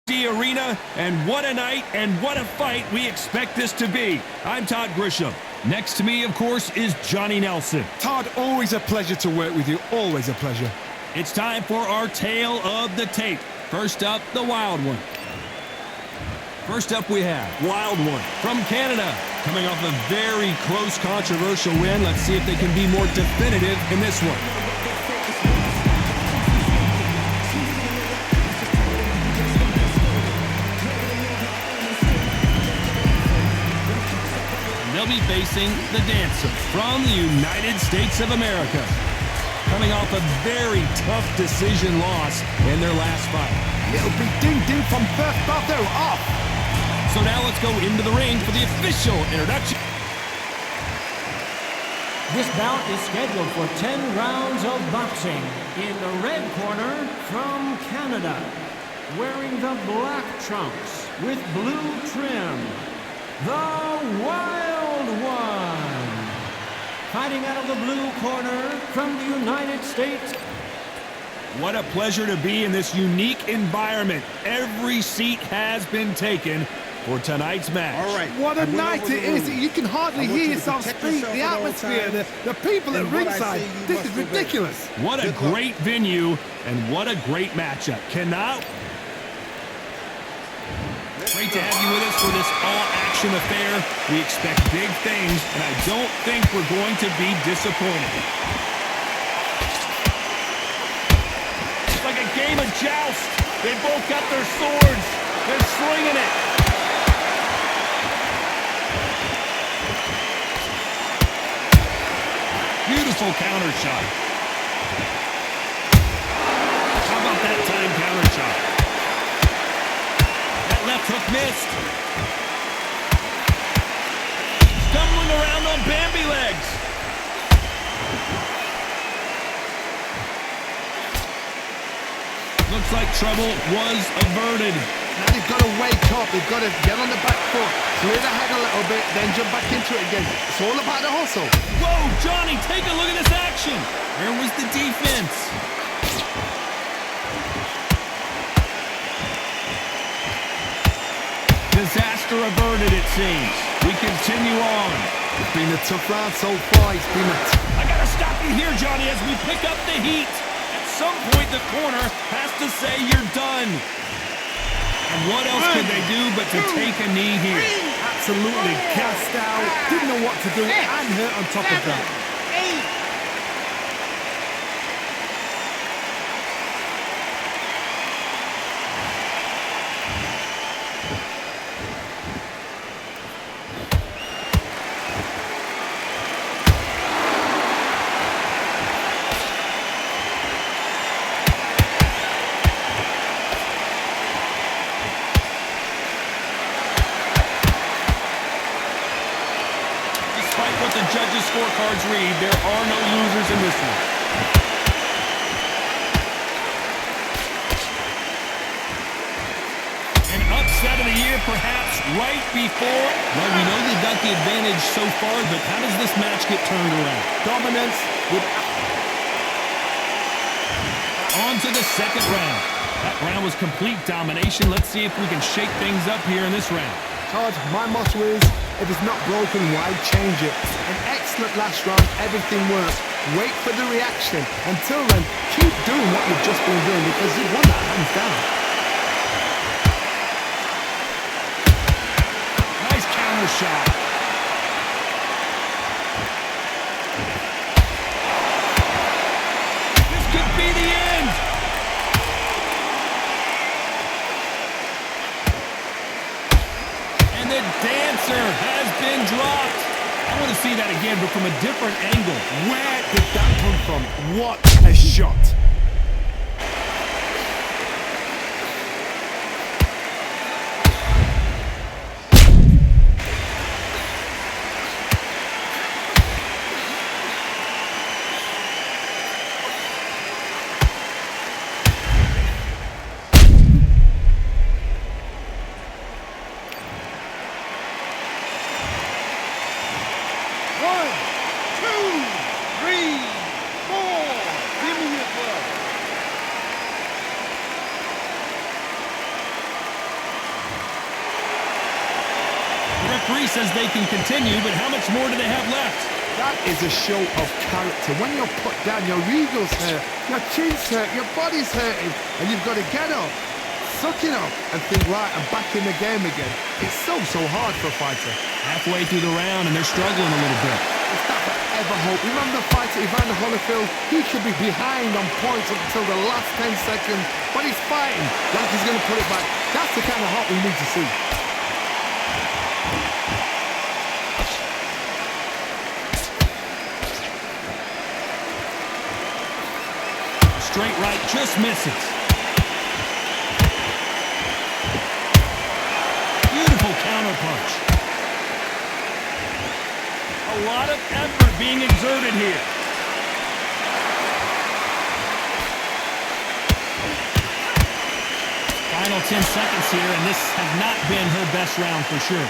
Arena, and what a night and what a fight we expect this to be. I'm Todd Grisham. Next to me, of course, is Johnny Nelson. Todd, always a pleasure to work with you. Always a pleasure. It's time for our tale of the tape. First up, the Wild One. First up, we have Wild One from Canada. Coming off a very close, controversial win. Let's see if they can be more definitive in this one. They'll be facing the Dancer from the United States of America. Coming off a very tough decision loss in their last fight. It'll be ding-ding from first battle off. So now let's go into the ring for the official introduction. This bout is scheduled for 10 rounds of boxing. In the red corner from Canada, wearing the black trunks with blue trim, the Wild One. Fighting out of the blue corner from the United States. What a pleasure to be in this unique environment. Every seat has been taken for tonight's match. All right. What a night it is. You can hardly hear yourself speak. The atmosphere, the people at ringside. This is ridiculous. What a great venue and what a great matchup. Great to have you with us for this all-action affair. We expect big things, and I don't think we're going to be disappointed. It's like a game of joust. They both got their swords. They're slinging it. Beautiful counter shot. How about that time counter shot? Left hook missed. Stumbling around on Bambi legs. Looks like trouble was averted. Now they've got to wake up. They've got to get on the back foot, clear the head a little bit, then jump back into it again. It's all about the hustle. Whoa, Johnny, take a look at this action. Where was the defense? Disaster averted, it seems. We continue on. It's been a tough round so far. I gotta stop you here, Johnny, as we pick up the heat. At some point, the corner has to say you're done. And what else could they do but to take a knee here? Absolutely gassed out. Didn't know what to do and hurt on top of that. What the judges' scorecards read, there are no losers in this one. An upset of the year, perhaps, right before. Well, we know they've got the advantage so far, but how does this match get turned around? Dominance with... On to the second round. That round was complete domination. Let's see if we can shake things up here in this round. Todd, my motto is, if it's not broken, why change it? An excellent last round, everything works. Wait for the reaction. Until then, keep doing what you've just been doing because you've won that hands down. Nice counter shot. This could be the end. And the Dancer has been dropped. I want to see that again, but from a different angle. Where did that come from? What a shot. One, two, three, four. Give me it, bro. they can continue, but how much more do they have left? That is a show of character. When you're put down, your ego's hurt, your chin's hurt, your body's hurting, and you've got to get up, suck it up, and think, right, I'm back in the game again. It's so hard for a fighter. Halfway through the round, and they're struggling a little bit. It's not forever hope. Remember the fighter Evander Holyfield? He could be behind on points until the last 10 seconds, but he's fighting like he's going to put it back. That's the kind of hope we need to see. Straight right, just misses. Beautiful counterpunch. A lot of effort being exerted here. Final 10 seconds here, and this has not been her best round for sure.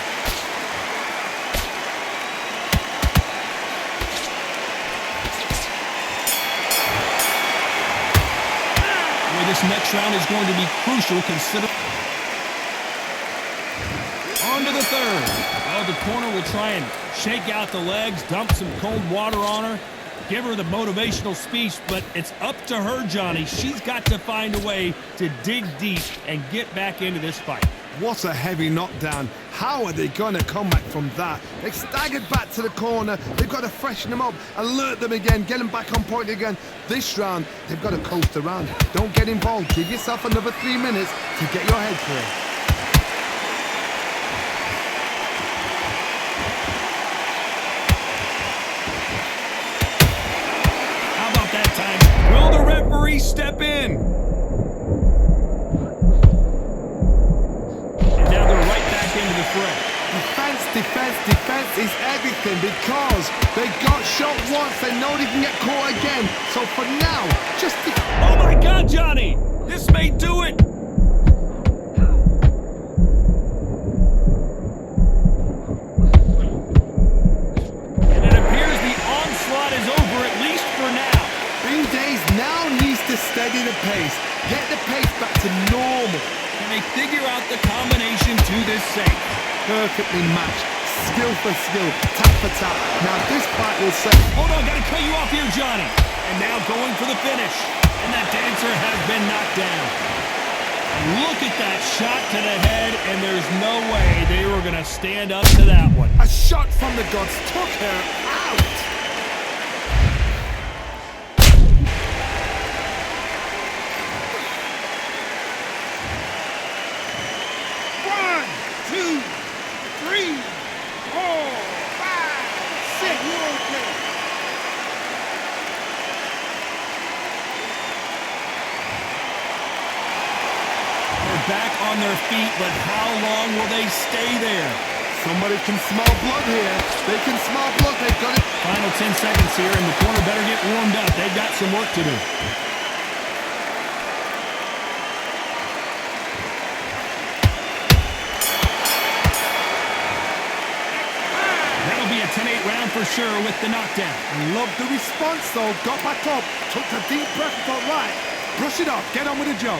This next round is going to be crucial considering. On to the third. Well, the corner will try and shake out the legs, dump some cold water on her, give her the motivational speech, but it's up to her, Johnny. She's got to find a way to dig deep and get back into this fight. What a heavy knockdown. How are they going to come back from that? They staggered back to the corner. They've got to freshen them up, alert them again, get them back on point again. This round, they've got to coast around. Don't get involved. Give yourself another 3 minutes to get your head clear. How about that time? Will the referee step in? Into the fray. Defense is everything because they got shot once. They know they can get caught again. So for now, just... Oh my God, Johnny! This may do it! And it appears the onslaught is over, at least for now. Green Days now needs to steady the pace. Get the pace back to normal. Can they figure out the combination to this safe? Perfectly matched. Skill for skill. Tap for tap. Now this fight will say... Hold on, gotta cut you off here, Johnny. And now going for the finish. And that dancer has been knocked down. Look at that shot to the head, and there's no way they were gonna stand up to that one. A shot from the gods took her out. Back on their feet, but how long will they stay there? Somebody can smell blood here. They can smell blood. They've got it. Final 10 seconds here, and the corner better get warmed up. They've got some work to do. That'll be a 10-8 round for sure with the knockdown. Love the response, though. Got back up. Took a deep breath. Thought, right, brush it off. Get on with the job.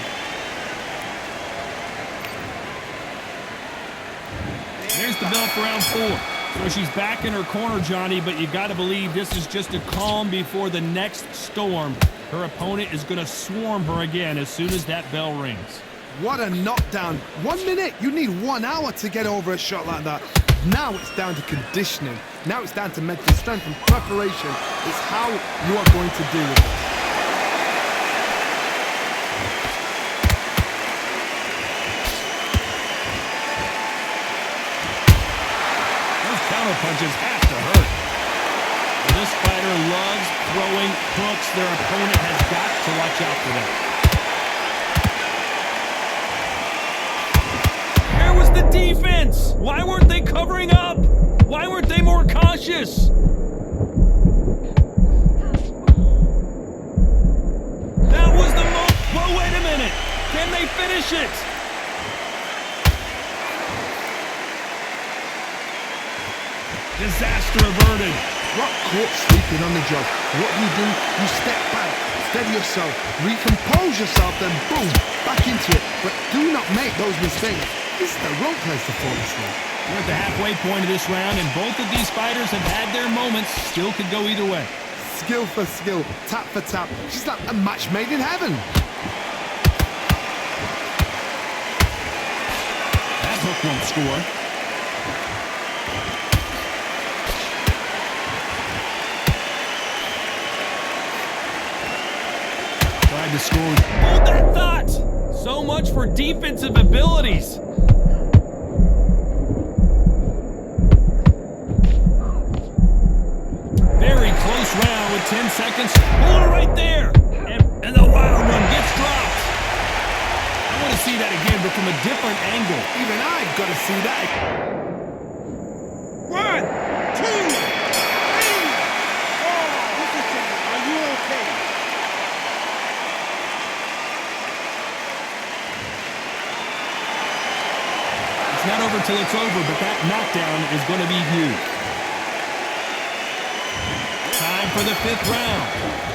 There's the bell for round 4. So she's back in her corner, Johnny, but you got to believe this is just a calm before the next storm. Her opponent is going to swarm her again as soon as that bell rings. What a knockdown. 1 minute. You need 1 hour to get over a shot like that. Now it's down to conditioning. Now it's down to mental strength and preparation. It's how you are going to do it. Punches have to hurt. This fighter loves throwing hooks. Their opponent has got to watch out for that. Where was the defense? Why weren't they covering up? Why weren't they more cautious? That was the most... Well, wait a minute. Can they finish it? Disaster averted. Got caught sleeping on the job. What do? You step back, steady yourself, recompose yourself, then boom, back into it. But do not make those mistakes. This is the wrong place to fall asleep. We're at the halfway point of this round, and both of these fighters have had their moments. Still could go either way. Skill for skill, tap for tap. She's like a match made in heaven. That hook won't score. Tried to score. Hold that thought! So much for defensive abilities. Very close round with 10 seconds. Hold it right there. And the wild one gets dropped. I want to see that again, but from a different angle. Even I've got to see that. 1, 2, 3, 4. Listen to me. Are you okay? It's not over till it's over, but that knockdown is going to be huge. Time for the 5th round.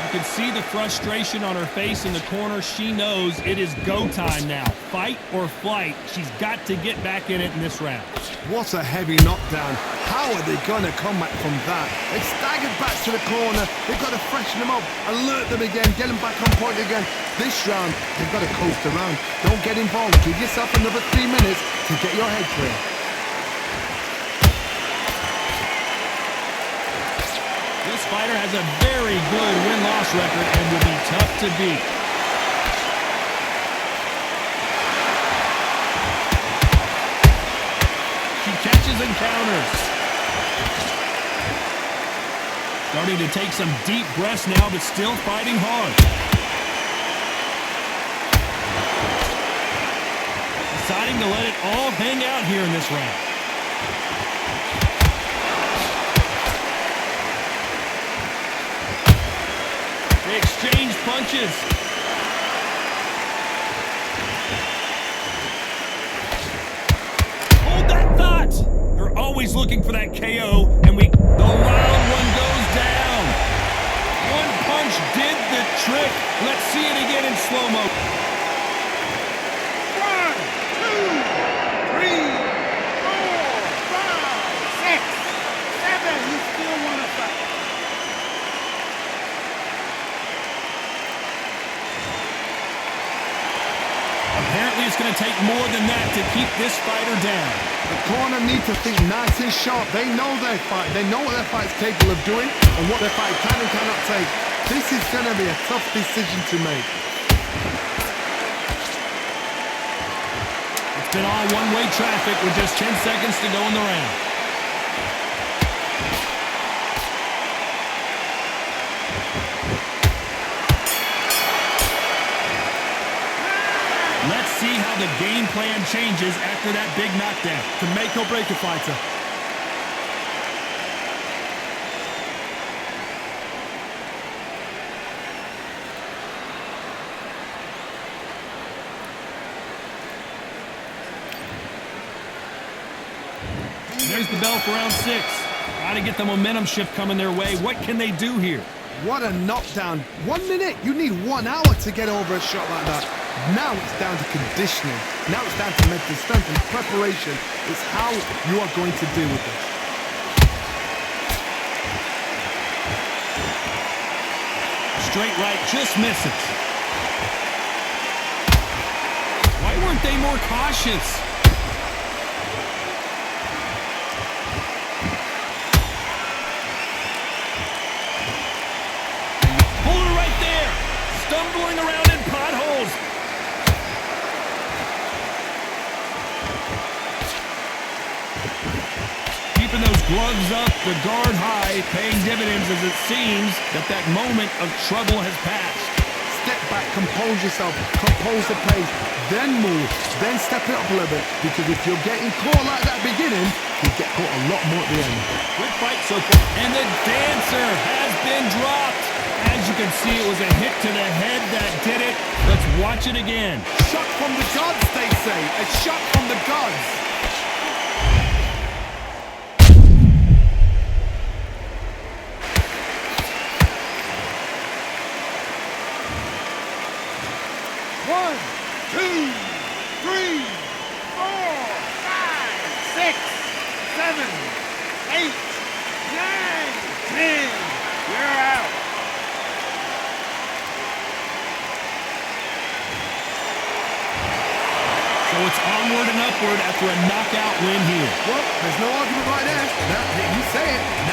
You can see the frustration on her face in the corner. She knows it is go time now. Fight or flight. She's got to get back in it in this round. What a heavy knockdown. How are they going to come back from that? They've staggered back to the corner. They've got to freshen them up, alert them again, get them back on point again. This round, they've got to coast around. Don't get involved. Give yourself another 3 minutes to get your head clear. This fighter has a very good win-loss record and will be tough to beat. She catches and counters. Starting to take some deep breaths now, but still fighting hard. Deciding to let it all hang out here in this round. They exchange punches. Hold that thought. They're always looking for that KO, and the wild one goes down. One punch did the trick. Let's see it again in slow-mo. 1, 2, 3, 4, 5, 6, 7. You still want to fight? Apparently, it's going to take more than that to keep this fighter down. The corner need to think nice and sharp. They know their fight. They know what their fight's capable of doing and what their fight can and cannot take. This is going to be a tough decision to make. It's been all one-way traffic with just 10 seconds to go in the round. Let's see how the game plan changes after that big knockdown. To make or break a fighter. There's the bell for round 6. Try to get the momentum shift coming their way. What can they do here? What a knockdown. 1 minute. You need 1 hour to get over a shot like that. Now it's down to conditioning. Now it's down to mental strength and preparation. It's how you are going to deal with this. Straight right just misses. Why weren't they more cautious? Hold it right there. Stumbling around in potholes. Keeping those gloves up, the guard high, paying dividends as it seems that moment of trouble has passed. Step back, compose yourself, compose the pace, then move, then step it up a little bit. Because if you're getting caught like that beginning, you get caught a lot more at the end. Good fight so far. And the dancer has been dropped. As you can see, it was a hit to the head that did it. Let's watch it again. Shot from the gods, they say. A shot from the gods. One, 2, 3, 4, 5, 6, upward after a knockout win here. Well, there's no argument right there. You say it.